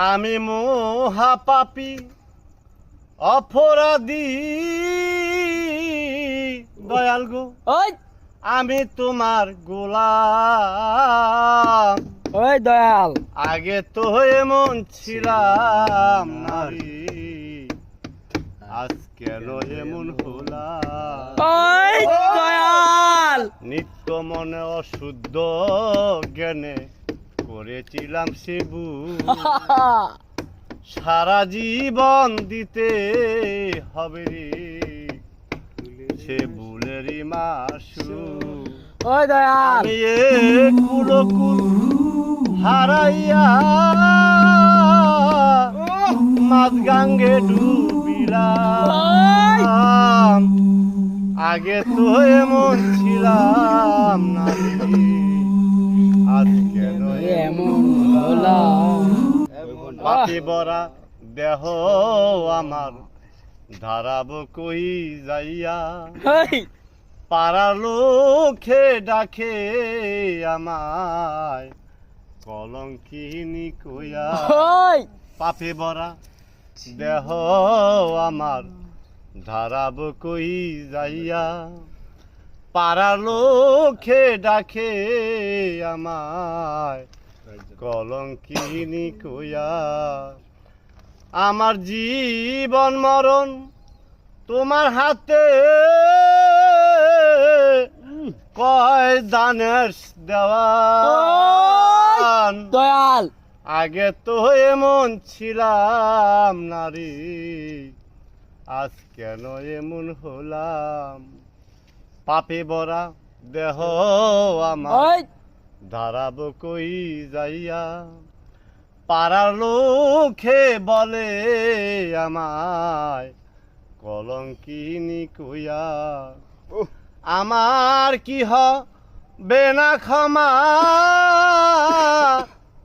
আমি মহাপাপী অপরাধী দয়াল গো, ওই আমি তোমার গোলাম। ওই দয়াল, আগে তো এমন ছিলাম নারী, আজকে এমন হলাম। ওই দয়াল, নিত্য মনে অশুদ্ধ জ্ঞানে করেছিলাম সেবু, সারা জীবন দিতে হবে রে সে ভুলেরই মাসু। ওই দয়াল, আমি এ কুলকুল হারাইয়া মাঝ গাঙ্গে ডুবিলাম। আগে তো এমন ছিলাম না রে, আজকে এমন হলাম। পাপি বরা দেহ আমার ধারাব কই যাইয়া, ওই পাড়ার লোকে ডাকে আমায় কলঙ্কিনী কইয়া। ওই পাপে বরা দেহ আমার ধারাব কই যাইয়া, পাড়ার লোকে ডাকে আমায় কলঙ্কিনী কইয়া। আমার জীবন মরণ তোমার হাতে, কয় দানের দেওয়ান। দয়াল, আগে তো এমন ছিলাম নারী, আজ কেন এমন হলাম। পাপে ভরা দেহ আমার ওই ধারাব কই যাইয়া, পাড়ার লোকে বলে আমায় কলঙ্কিনী কইয়া। আমার কি হবে না ক্ষমা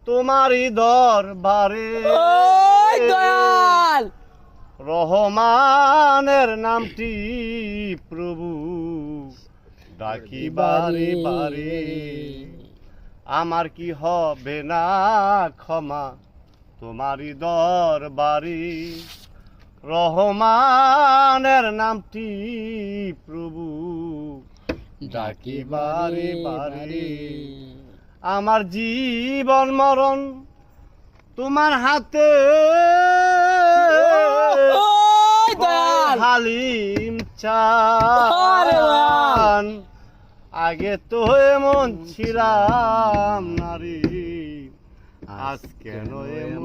তোমারই দরবারে। ওই দয়াল, রহমানের নামটি প্রভু ডাকি বারে বারে। আমার কি হবে না ক্ষমা তোমারই দরবারে। রহমানের নামটি প্রভু ডাকি বারে বারে। আমার জীবন মরণ তোমার হাতে, ওই দয়াল, হালিম আরে চান। আগে তো এমন ছিলাম নারী, আজ কেন এমন